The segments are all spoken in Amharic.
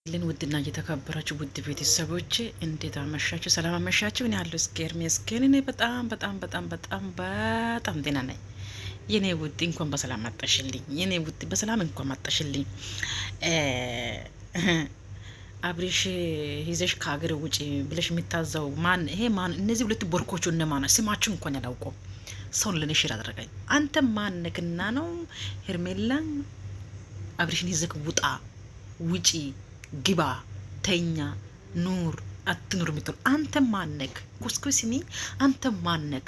ልን ውድና እየተከበራችሁ ውድ ቤተሰቦች እንዴት አመሻችሁ? ሰላም አመሻችሁ? እኔ ያለው ስኬር መስከን እኔ በጣም ደህና ነኝ። የኔ ውድ እንኳን በሰላም መጣሽልኝ። የኔ ውድ በሰላም እንኳን መጣሽልኝ። አብሬሽ ይዘሽ ከሀገር ውጪ ብለሽ የሚታዘው ማን? ይሄ ማን? እነዚህ ሁለት ቦርኮቹ እነማን? ስማችሁ እንኳን ያላውቀው ሰውን ለኔ ሽር አደረገኝ። አንተ ማንክና ነው ሄርሜላ አብሬሽን ይዘክ ውጣ፣ ውጪ፣ ግባ፣ ተኛ፣ ኑር አትኑር የምትል አንተ ማነክ? ኩስኩስሚ አንተ ማነክ?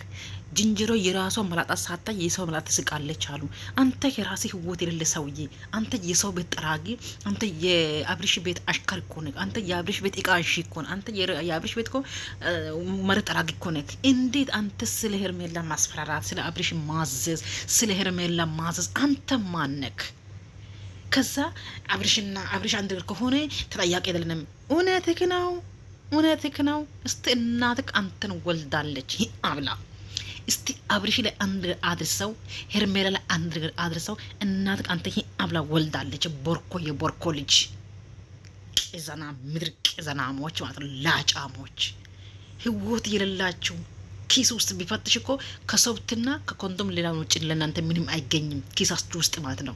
ዝንጀሮ የራሷ መላጣ ሳታ የሰው መላጣ ትስቃለች አሉ። አንተ የራሴ ህይወት የሌለ ሰውዬ፣ አንተ የሰው ቤት ጠራጊ፣ አንተ የአብሪሽ ቤት አሽከር እኮ ነህ። አንተ የአብሪሽ ቤት እቃ አንሺ እኮ ነህ። አንተ የአብሪሽ ቤት እኮ መሬት ጠራጊ እኮ ነህ። እንዴት አንተ ስለ ሄርሜላ ማስፈራራት፣ ስለ አብሪሽ ማዘዝ፣ ስለ ሄርሜላ ማዘዝ አንተ ማነክ? ከዛ አብሪሽ አንድ ነገር ከሆነ ተጠያቂ አይደለም። እውነትህ ነው። እስቲ እናትህ አንተን ወልዳለች አብላ። እስቲ አብሪሽ ላይ አንድ አድርሰው፣ ሄርሜላ ላይ አንድ ነገር አድርሰው። እናትህ አንተ አብላ ወልዳለች። የቦርኮ ልጅ ቅዘና፣ ምድር ቅዘናሞች ማለት ነው። ላጫሞች፣ ህይወት የሌላችሁ ኪስ ውስጥ ቢፈትሽ እኮ ከሰውትና ከኮንዶም ሌላ ውጭ ለእናንተ ምንም አይገኝም ኪሳችሁ ውስጥ ማለት ነው።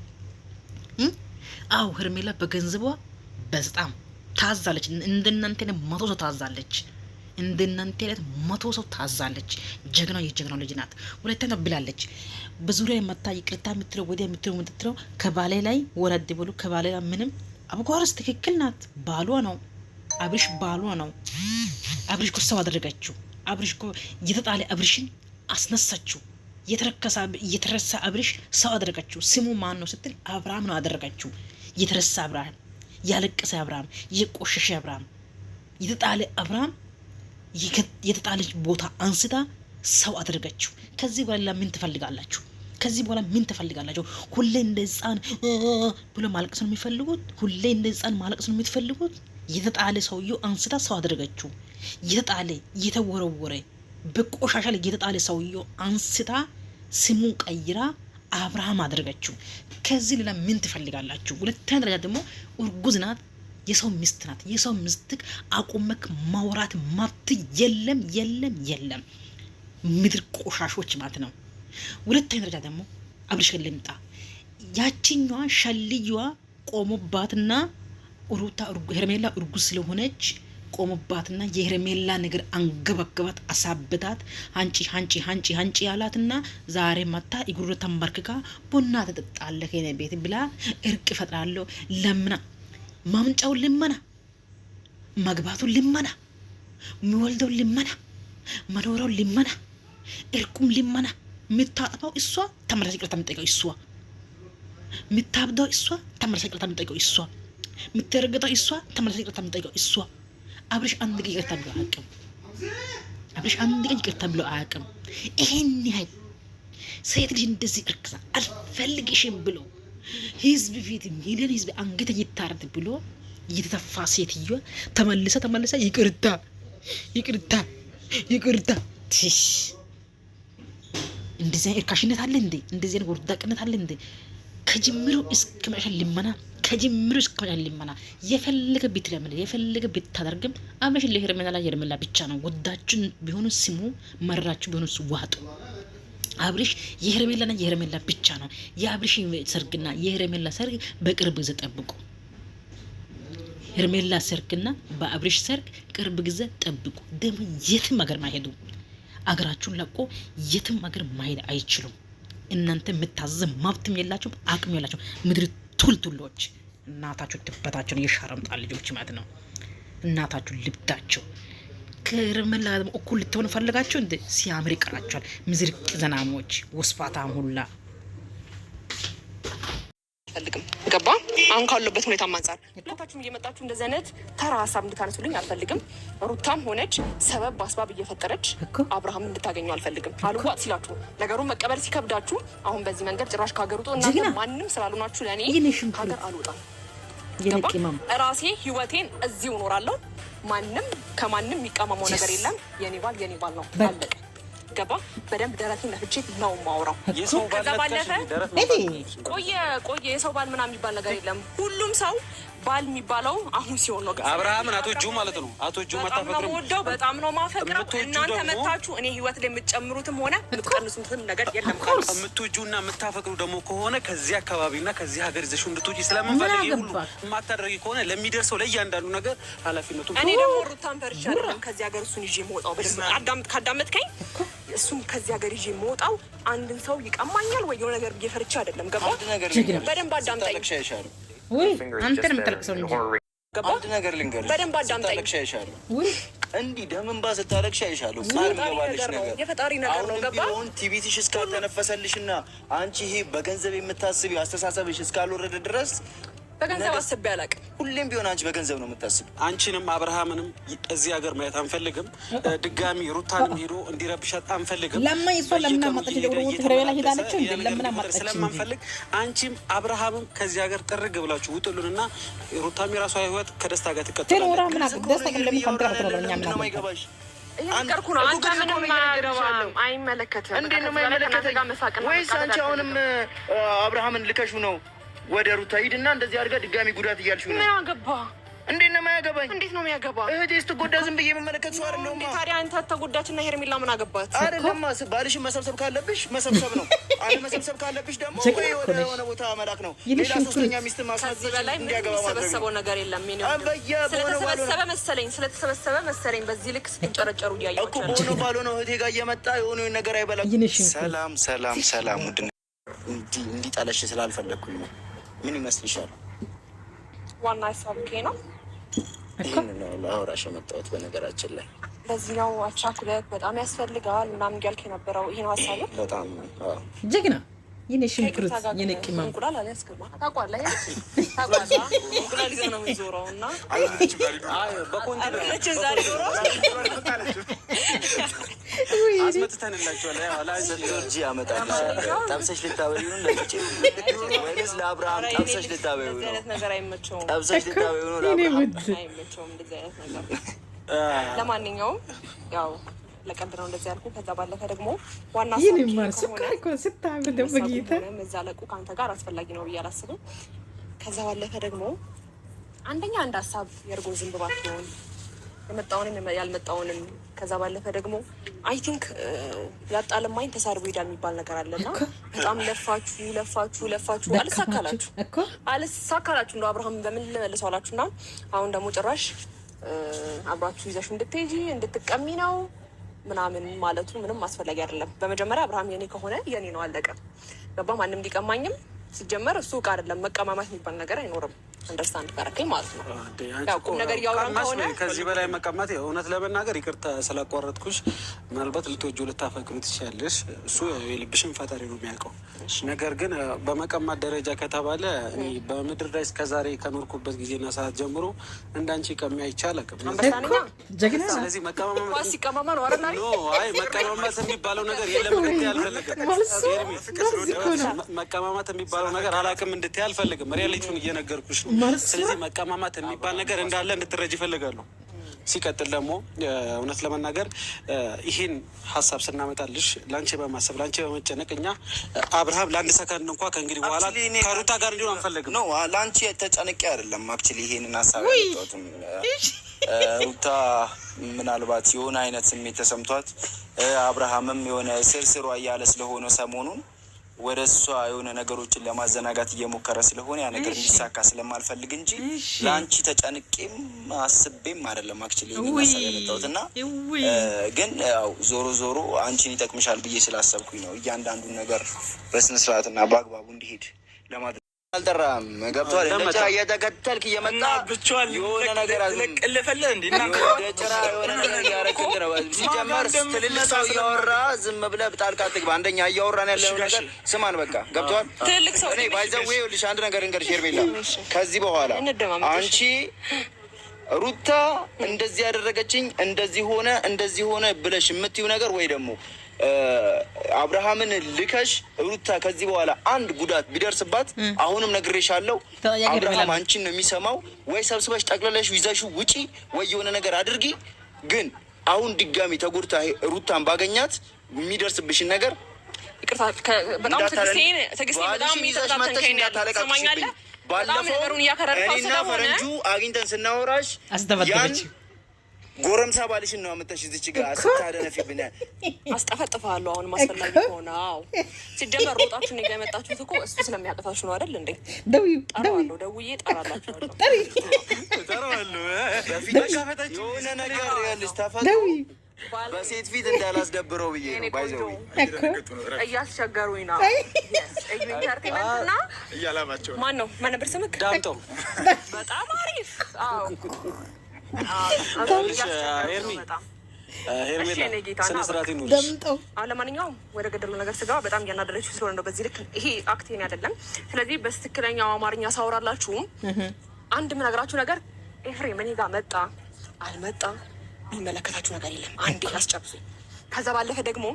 አው ሄርሜላ በገንዘቧ በጣም ታዛለች። እንደናንተ ነው 100 ሰው ታዛለች። እንደናንተ አይነት 100 ሰው ታዛለች። የጀግናው ልጅ ናት። ሁለተኛ ብላለች። በዙሪያ የመታ ይቅርታ የምትለው ወዲያ የምትለው ከባሌ ላይ ወረድ ብሎ ከባሌ ላይ ምንም አብጓርስ ትክክል ናት። ባሏ ነው አብሪሽ፣ ባሏ ነው አብሪሽ። እኮ ሰው አደረገችው። አብሪሽ እኮ እየተጣለ አብሪሽን አስነሳችው። የተረሳ አብሪሽ ሰው አደረገችው። ስሙ ማን ነው ስትል አብርሃም ነው አደረገችው። የተረሳ አብርሃም፣ ያለቀሰ አብርሃም፣ የቆሸሸ አብርሃም፣ የተጣለ አብርሃም የተጣለች ቦታ አንስታ ሰው አደረገችው። ከዚህ በኋላ ምን ትፈልጋላችሁ? ሁሌ እንደ ህፃን ብሎ ማለቅስ ነው የሚፈልጉት? ሁሌ እንደ ህፃን ማለቅስ ነው የምትፈልጉት? የተጣለ ሰውዬው አንስታ ሰው አደረገችው። የተጣለ የተወረወረ በቆሻሻ ላይ የተጣለ ሰውዬው አንስታ ስሙን ቀይራ አብርሃም አደረገችው። ከዚህ ሌላ ምን ትፈልጋላችሁ? ሁለተኛ ደረጃ ደግሞ እርጉዝ ናት። የሰው ሚስት ናት። የሰው ሚስት አቁመክ ማውራት መብት የለም። ምድር ቆሻሾች ማለት ነው። ሁለተኛ ደረጃ ደግሞ አብሪሽ ልምጣ። ያቺኛዋ ሸልዩዋ ቆሞባትና ሄርሜላ እርጉዝ ስለሆነች ቆሞባትና የሄርሜላ ነገር አንገበገባት፣ አሳብታት፣ አንጪ ያላትና ዛሬ መታ እግሩ ተንበርክካ ቡና ተጠጣለህ የኔ ቤት ብላ እርቅ ፈጥራለሁ ለምና፣ ማምጫው ልመና፣ መግባቱ ልመና፣ የሚወልደው ልመና፣ መኖሪያው ልመና፣ እርቁም ልመና። የምታጠፋው እሷ ተመለሰ ይቅርታ የምትጠይቀው እሷ፣ የምታብደው እሷ ተመለሰ ይቅርታ የምትጠይቀው እሷ፣ የምትረግጠው እሷ ተመለሰ ይቅርታ የምትጠይቀው እሷ። አብሪሽ አንድ ቀን ይቅርታ ብሎ አያውቅም። ይሄን ያህል ሴት ልጅ እንደዚህ እርክሳ አልፈልግሽም ብሎ ህዝብ ፊት ሚሊዮን ህዝብ አንገት ይታረድ ብሎ እየተተፋ ሴትዮ ተመልሳ ይቅርታ ትሽ እንደዚህ እርካሽነት አለ እንዴ? እንደዚህ ወርዳቅነት አለ እንዴ? ከጅምሩ እስከ መጨረሻ ልመና የፈለገ ቢትለምን የፈለገ ቢታደርግም አብሪሽ ለሄርሜላ ላይ ሄርሜላ ብቻ ነው። ወዳችን ቢሆኑ ስሙ፣ መራችሁ ቢሆኑ ዋጡ። አብሪሽ የሄርሜላና የሄርሜላ ብቻ ነው። የአብሪሽ ሰርግና የሄርሜላ ሰርግ በቅርብ ጊዜ ጠብቁ። ሄርሜላ ሰርግና በአብሪሽ ሰርግ ቅርብ ጊዜ ጠብቁ። ደግሞ የትም ሀገር ማይሄዱ፣ አገራችሁን ለቆ የትም ሀገር ማሄድ አይችሉም። እናንተ የምታዘዝ መብትም የላችሁም፣ አቅም የላችሁም። ምድር ቱልቱሎች እናታችሁ ትበታችሁን የሻረምጣ ልጆች ማለት ነው። እናታችሁ ልብዳችሁ ከሄርሜላ እኩል ልትሆኑ ፈልጋችሁ እንደ ሲያምር ይቀራችኋል። ምዝርቅ ዘናሞች ወስፋታም ሁላ አልፈልግም። ገባ? አሁን ካለበት ሁኔታ አንፃር ሁለታችሁም እየመጣችሁ እንደዚህ አይነት ተራ ሀሳብ እንድታነሱልኝ አልፈልግም። ሩታም ሆነች ሰበብ በአስባብ እየፈጠረች አብርሃም እንድታገኘው አልፈልግም። አልዋጥ ሲላችሁ ነገሩን መቀበል ሲከብዳችሁ አሁን በዚህ መንገድ ጭራሽ ካገር ውጡ። እናንተ ማንም ስላልሆናችሁ ለእኔ ሀገር አልወጣም። ራሴ ህይወቴን እዚሁ እኖራለሁ። ማንም ከማንም የሚቀማመው ነገር የለም። የኔ ባል ነው። አለቀ። ገባ? በደንብ ደረቴን ነፍቼ ነው የማወራው። ከዛ ባለፈ ቆየ የሰው ባል ምናምን የሚባል ነገር የለም። ሁሉም ሰው ባል የሚባለው አሁን ሲሆን ነው። አብርሃምን አቶ እጁ ማለት ነው። አቶ እጁ ማታፈቅረው ወደው በጣም ነው ማፈቅረው። እናንተ መታችሁ እኔ ህይወት ላይ የምትጨምሩትም ሆነ የምትቀንሱትም ነገር የለም። የምትወጂውና የምታፈቅሩ ደግሞ ከሆነ ከዚህ አካባቢና ከዚህ ሀገር ይዘሽው እንድትወጪ ስለምንፈልግ ሁሉ የማታደርጊ ከሆነ ለሚደርሰው ለእያንዳንዱ ነገር ኃላፊነቱ እኔ ደግሞ ሩታን ፈርቻለሁ። ከዚህ ሀገር እሱን ይዤ የምወጣው በደንብ ካዳመጥከኝ እሱን ከዚህ ሀገር ይዤ የምወጣው አንድን ሰው ይቀማኛል ወይ የሆነ ነገር እየፈርቻ አይደለም። ገባ? በደንብ አዳምጠኝ። ወይ አንተን የምታለቅሰው እንጂ አንድ ነገር ልንገርሽ፣ በደንብ አዳምጠኝ። ወይ እንዲህ ደምን ባስታለቅሽ አይሻለሁ። ቃል ገባልሽ ነገር የፈጣሪ ነገር ነው። ገባ? ቲቪቲሽ እስካልተነፈሰልሽና አንቺ ይሄ በገንዘብ የምታስቢ አስተሳሰብሽ እስካልወረደ ድረስ በገንዘብ አስቤ አላውቅም። ሁሌም ቢሆን አንቺ በገንዘብ ነው የምታስቢ። አንቺንም አብርሃምንም እዚህ ሀገር ማየት አንፈልግም። ድጋሚ ሩታንም ሄዶ እንዲረብሻት አንፈልግም። ለምን እሷ ለምን አማጣች? ደውሎ ትግሬላ ሄዳለች እንዴ? ለምን አማጣች? ስለማንፈልግ አንቺም አብርሃምም ከዚህ ሀገር ጥርግ ብላችሁ ውጡልንና ሩታም የራሷ ህይወት ከደስታ ጋር ትቀጥላለች። ተኖራ ምን አቅ ደስታ ግን ለምን ኮንትራት ነው ለኛ ምን ነው ማይገባሽ? እየቀርኩ ነው። አንተ ምንም አይገባም፣ አይመለከትም። እንዴት ነው የማይመለከተኝ? ወይስ አንቺ አሁንም አብርሃምን ልከሹ ነው ወደ ሩታ ሂድና እንደዚህ አድርጋ ድጋሚ ጉዳት እያልሽ ነው? ምን አገባ? እንዴት ነው የማያገባኝ? እንዴት ነው የሚያገባ? እህቴ ስትጎዳ ዝም ብዬ የምመለከት ሰው አይደለሁም። ታዲያ አንተ ተጎዳችና ሄርሜላ ምን አገባት? አይደለም ባልሽን መሰብሰብ ካለብሽ መሰብሰብ ነው። አለ መሰብሰብ ካለብሽ ደግሞ ወይ ወደ ሆነ ቦታ መላክ ነው። ሌላ ሶስተኛ ሚስት ማስመዘዝ እንዲያገባ ማድረግ ነው። ስለተሰበሰበው ነገር የለም። ስለተሰበሰበ መሰለኝ በዚህ ልክ ስትጨረጨሩ እያያችሁ እኮ ቦኖ ባልሆነው እህቴ ጋር እየመጣ የሆነ ነገር አይበላም። ሰላም ውድ እንዲጠለሽ ስላልፈለግኩኝ ነው። ምን ይመስልሻል? ዋና ሀሳብ ነው። ይህን ነው ለአውራሽ የመጣሁት። በነገራችን ላይ በዚህ ነው አቻኩለት በጣም ያስፈልጋል ምናምን እያልክ የነበረው ይሄ ነው ሀሳብ። በጣም ጀግና የኔ ሽንኩርት የኔ ቅመም እንቁላል አልያዝክማ። ታውቃለህ እንቁላል ይዘህ ነው የምትዞረው እና በኮንትሮችን ዛሬ ዞሮ አስመጥተንላችኋል። ጂ ያመጣልሽ ጠብሰሽ ልታበዩ ነው ለፍጭ ወይስ ለአብርሃም ጠብሰሽ ልታበዩ ነው? ነገር አይመቸውም። ጠብሰሽ ልታበዩ ነው ለአብርሃም አይመቸውም እንደዚህ አይነት ነገር። ለማንኛውም ያው ለቀልድ ነው እንደዚህ ያልኩ። ከዛ ባለፈ ደግሞ ዋና መዛለቁ ከአንተ ጋር አስፈላጊ ነው ብዬ አላስብም። ከዛ ባለፈ ደግሞ አንደኛ አንድ ሀሳብ የእርጎ ዝንብ ባትሆን የመጣውንም ያልመጣውንም። ከዛ ባለፈ ደግሞ አይ ቲንክ ያጣለማኝ ተሳርቦ ሄዳል የሚባል ነገር አለና በጣም ለፋችሁ አልሳካላችሁ እንደ አብርሃም በምን ልመልሰው አላችሁና አሁን ደግሞ ጭራሽ አብራችሁ ይዘሽ እንድትሄጂ እንድትቀሚ ነው ምናምን ማለቱ ምንም አስፈላጊ አይደለም። በመጀመሪያ አብርሃም የኔ ከሆነ የኔ ነው፣ አለቀ። ገባ? ማንም ሊቀማኝም ሲጀመር እሱ ዕቃ አይደለም። መቀማማት የሚባል ነገር አይኖርም። አንደርስታንድ ካረከኝ ማለት ነው። ያው ቁም ነገር እያወራን ከሆነ ከዚህ በላይ መቀማት እውነት ለመናገር ይቅርታ ስላቋረጥኩሽ፣ ምናልባት ልትወጂው ልታፈቅሩ ትችያለሽ። እሱ የልብሽን ፈጣሪ ነው የሚያውቀው። ነገር ግን በመቀማት ደረጃ ከተባለ እኔ በምድር ላይ እስከዛሬ ከኖርኩበት ጊዜና ሰዓት ጀምሮ እንዳንቺ ቀሚ አይቻል አቅም። ስለዚህ መቀማማት የሚባለው ነገር የለም እንድትይ አልፈልግም። መቀማማት የሚባለው ነገር አላቅም እንድትይ አልፈልግም። ሪያሊቲውን እየነገርኩሽ ነው። ስለዚህ መቀማማት የሚባል ነገር እንዳለ እንድትረጅ ይፈልጋለሁ። ሲቀጥል ደግሞ እውነት ለመናገር ይህን ሀሳብ ስናመጣልሽ ለአንቺ በማሰብ ለአንቺ በመጨነቅ እኛ አብርሃም ለአንድ ሰከንድ እንኳ ከእንግዲህ በኋላ ከሩታ ጋር እንዲሆን አንፈልግም። ነው ለአንቺ ተጨነቄ አይደለም። አክቹዋሊ ይሄንን ሀሳብ ያመጣሁትም ሩታ ምናልባት የሆነ አይነት ስሜት ተሰምቷት አብርሃምም የሆነ ስርስሯ እያለ ስለሆነ ሰሞኑን ወደ እሷ የሆነ ነገሮችን ለማዘናጋት እየሞከረ ስለሆነ ያ ነገር እንዲሳካ ስለማልፈልግ እንጂ ለአንቺ ተጨንቄም አስቤም አይደለም። አክቹዋሊ ሀሳብ ያመጣሁት እና ግን ያው ዞሮ አንቺን ይጠቅምሻል ብዬ ስላሰብኩኝ ነው እያንዳንዱን ነገር በስነስርዓትና በአግባቡ እንዲሄድ ለማድረግ። አልጠራም። ገብቷል። እንደዛ እየተከተልክ እየመጣ የሆነ ነገር ልቅልፈለ ጭራ የሆነ ነገር እያደረግህ ነው። ሲጀመር ትልልቅ ሰው እያወራ ዝም ብለህ ጣልቃ አትግባ። አንደኛ እያወራን ያለው ነገር ስማን፣ በቃ ገብቷል። እኔ ባይዘዌ ይኸውልሽ አንድ ነገር እንገርሽ ሄርሜላ፣ ከዚህ በኋላ አንቺ ሩታ እንደዚህ ያደረገችኝ እንደዚህ ሆነ ብለሽ የምትይው ነገር ወይ ደግሞ አብርሃምን ልከሽ ሩታ ከዚህ በኋላ አንድ ጉዳት ቢደርስባት አሁንም ነግሬሻለሁ፣ አብርሃም አንቺን ነው የሚሰማው። ወይ ሰብስበሽ ጠቅለለሽ ይዘሽው ውጪ፣ ወይ የሆነ ነገር አድርጊ። ግን አሁን ድጋሚ ተጎድታ ሩታን ባገኛት የሚደርስብሽን ነገር ባለፈው እኔና ፈረንጁ አግኝተን ስናወራሽ አስተባበረች ጎረምሳ ባልሽን ነው አመጣሽ እዚች ጋር ስታደነፊብኝ አስጠፈጥፋለሁ። አሁን ማስፈላጊ ሆነው ሲጀመር ሮጣችሁ ነው የመጣችሁት እኮ እሱ ስለሚያቀታችሁ ነው አይደል እንዴ? ጠራዋለሁ፣ ደውዬ ጠራላችኋለሁ። ጠራዋለሁ የሆነ ነገር ያለሽ ተፈጥሮ በሴት ፊት እንዳላስደብረው ብዬ ነው። ባይዘው እያስቸገሩኝ ነው። ኢንተርቴንመንትና እያላማቸው ማን ነው? ማን ነበር ስምክ? ዳምጠው። በጣም አሪፍ። አዎ ለማንኛውም ወደ ገደሉ ነገር ስገባ በጣም እያናደረችው ስለሆነ ነው። በዚህ ልክ ይሄ አክቴን አይደለም። ስለዚህ በትክክለኛው አማርኛ ሳወራላችሁም አንድ የምነግራችሁ ነገር ኤፍሬም እኔ ጋር መጣ አልመጣ የሚመለከታችሁ ነገር የለም። አንዴ አስጨርሱኝ። ከዛ ባለፈ ደግሞ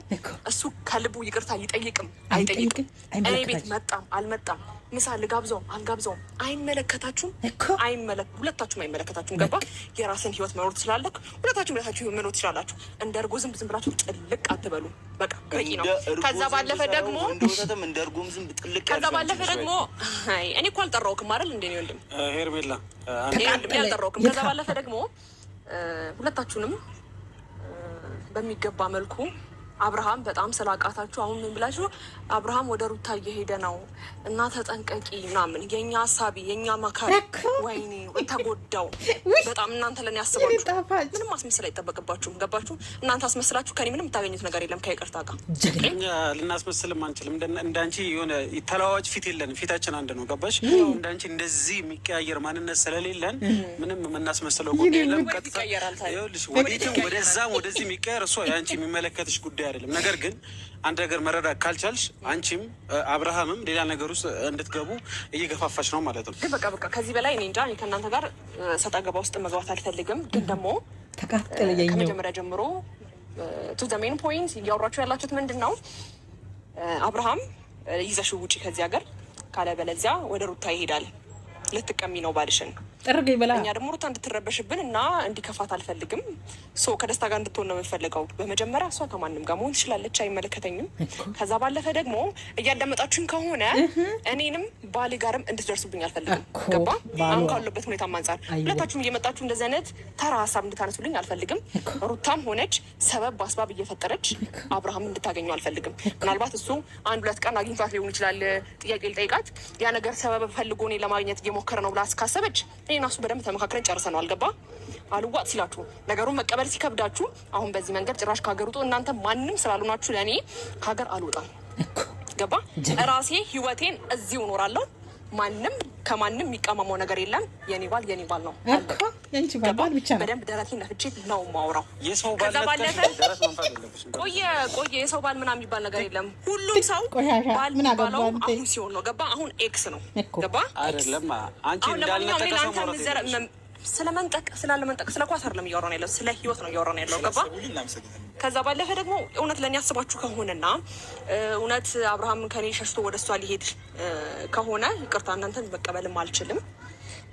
እሱ ከልቡ ይቅርታ ይጠይቅም አይጠይቅም እኔ ቤት መጣም አልመጣም ምሳ ልጋብዘውም አልጋብዘውም አይመለከታችሁም። ሁለታችሁም አይመለከታችሁም። ገባ? የራስን ህይወት መኖር ትችላለህ። ሁለታችሁም የራሳችሁ መኖር ትችላላችሁ። እንደ እርጎ ዝም ብላችሁ ጥልቅ አትበሉ። በቃ በቂ ነው። ከዛ ባለፈ ደግሞ እኔ እኮ አልጠራሁክም አይደል እንዴ ነው ወንድም ሄርሜላ አልጠራሁክም። ከዛ ባለፈ ደግሞ ሁለታችሁንም በሚገባ መልኩ አብርሃም በጣም ስላቃታችሁ አሁን ምን ብላችሁ አብርሃም ወደ ሩታ እየሄደ ነው እና ተጠንቀቂ ምናምን የኛ ሀሳቢ የኛ መካሪ ወይኔ ተጎዳው በጣም እናንተ ለኔ ያስባችሁ ምንም ማስመሰል አይጠበቅባችሁም። ገባችሁ? እናንተ አስመስላችሁ ከኔ ምንም የምታገኙት ነገር የለም ከይቅርታ ጋር እኛ ልናስመስልም አንችልም። እንዳንቺ የሆነ ተለዋዋጭ ፊት የለንም። ፊታችን አንድ ነው። ገባሽ? እንዳንቺ እንደዚህ የሚቀያየር ማንነት ስለሌለን ምንም የምናስመስለው ጉዳይ የለም። ይኸውልሽ ወደዛም ወደዚህ የሚቀያየር እሷ የአንቺ የሚመለከትሽ ጉዳይ አይደለም። ነገር ግን አንድ ነገር መረዳት ካልቻልሽ አንቺም አብርሃምም ሌላ ነገር ውስጥ እንድትገቡ እየገፋፋሽ ነው ማለት ነው። ግን በቃ ከዚህ በላይ እኔ እንጃ ከእናንተ ጋር ሰጣ ገባ ውስጥ መግባት አልፈልግም። ግን ደግሞ ከመጀመሪያ ጀምሮ ቱ ዘ ሜን ፖይንት እያወራችሁ ያላችሁት ምንድን ነው? አብርሃም ይዘሽው ውጪ ከዚህ ሀገር ካለበለዚያ ወደ ሩታ ይሄዳል። ልትቀሚ ነው ባልሽን። እኛ ደግሞ ሩታ እንድትረበሽብን እና እንዲከፋት አልፈልግም። ከደስታ ጋር እንድትሆን ነው የምፈልገው። በመጀመሪያ እሷ ከማንም ጋር መሆን ትችላለች፣ አይመለከተኝም። ከዛ ባለፈ ደግሞ እያዳመጣችሁን ከሆነ እኔንም ባሌ ጋርም እንድትደርሱብኝ አልፈልግም። ገባ? አሁን ካሉበት ሁኔታ አንጻር ሁለታችሁም እየመጣችሁ እንደዚህ አይነት ተራ ሀሳብ እንድታነሱልኝ አልፈልግም። ሩታም ሆነች ሰበብ በአስባብ እየፈጠረች አብርሃም እንድታገኘው አልፈልግም። ምናልባት እሱ 1-2 ቀን አግኝቷት ሊሆን ይችላል። ጥያቄ ልጠይቃት ያ ነገር ሰበብ ፈልጎ እኔ ለማግኘት እየሞከረ ነው ብላ ካሰበች እኔና እሱ በደንብ ተመካክረን ጨርሰነዋል። አልገባ? አልዋጥ ሲላችሁ ነገሩን መቀበል ሲከብዳችሁ አሁን በዚህ መንገድ ጭራሽ ከሀገር ውጡ። እናንተ ማንም ስላልሆናችሁ ለእኔ ከሀገር አልወጣም። ገባ? ራሴ ህይወቴን እዚሁ እኖራለሁ። ማንም ከማንም የሚቀማመው ነገር የለም። የኔ ባል ነው። በደንብ ደረቴን ነፍቼ ነው የማወራው። ከዛ ባለፈ ቆየ የሰው ባል ምናምን የሚባል ነገር የለም። ሁሉም ሰው ባል የሚባለው አሁን ሲሆን ነው። ገባ? አሁን ኤክስ ነው። ገባ? አይደለም አንቺ እንዳልነጠቀ ሰው ስለመንጠቅ ስላለመንጠቅ ስለ ኳስ አይደለም እያወራን ያለው፣ ስለ ህይወት ነው እያወራን ያለው። ገባ? ከዛ ባለፈ ደግሞ እውነት ለእኔ ያስባችሁ ከሆነና እውነት አብርሃም ከኔ ሸሽቶ ወደ እሷ ሊሄድ ከሆነ ይቅርታ እናንተን መቀበልም አልችልም።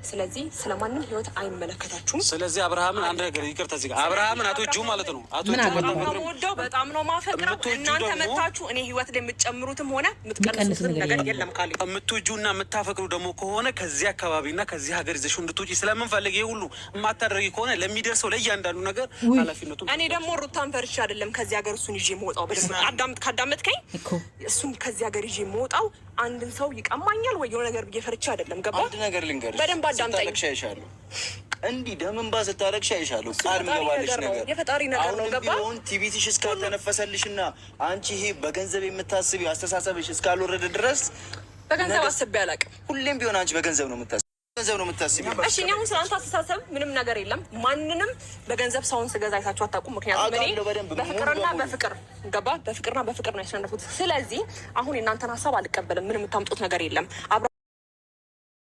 ስለዚህ ስለማንም ህይወት አይመለከታችሁም። ስለዚህ አብርሃምን አንድ ነገር ይቅርታ፣ እዚህ ጋር አብርሃምን አትወጂው ማለት ነው። ወደው በጣም ነው ማፈቅረው። እናንተ መታችሁ እኔ ህይወት ላይ የምትጨምሩትም ሆነ የምትቀንሱት ነገር የለም። ካለ የምትወጂውና የምታፈቅሩ ደግሞ ከሆነ ከዚህ አካባቢና ከዚህ ሀገር ይዘሽው እንድትወጪ ስለምንፈልግ ይሄ ሁሉ የማታደርጊ ከሆነ ለሚደርሰው ለእያንዳንዱ ነገር ኃላፊነቱ እኔ ደግሞ ሩታን ፈርቼ አይደለም ከዚህ ሀገር እሱን ይዤ የምወጣው። በደንብ ካዳመጥከኝ እሱን ከዚህ ሀገር ይዤ የምወጣው አንድን ሰው ይቀማኛል ወይ የሆነ ነገር ብዬ ፈርቼ አይደለም። ገባ? አንድ ነገር ልንገርሽ፣ በደንብ አዳምጠኝ። እንዲህ ደምን ባ ስታለቅሽ አይሻለሁ። ቃል ምገባልሽ ነገር የፈጣሪ ነገር ነው። ገባ? ቢሆን ቲቪትሽ እስካልተነፈሰልሽና አንቺ ይሄ በገንዘብ የምታስቢው አስተሳሰብሽ እስካልወረደ ድረስ በገንዘብ አስቤ አላውቅም። ሁሌም ቢሆን አንቺ በገንዘብ ነው የምታስቢው። እሺ እኔ አሁን ስለአንተ አስተሳሰብ ምንም ነገር የለም። ማንንም በገንዘብ ሰውን ስገዛ አይታችሁ አታውቁም። ምክንያቱም እኔ በፍቅርና በፍቅር ገባ? በፍቅርና በፍቅር ነው ያሸነፉት። ስለዚህ አሁን የእናንተን ሀሳብ አልቀበልም። ምንም የምታምጡት ነገር የለም።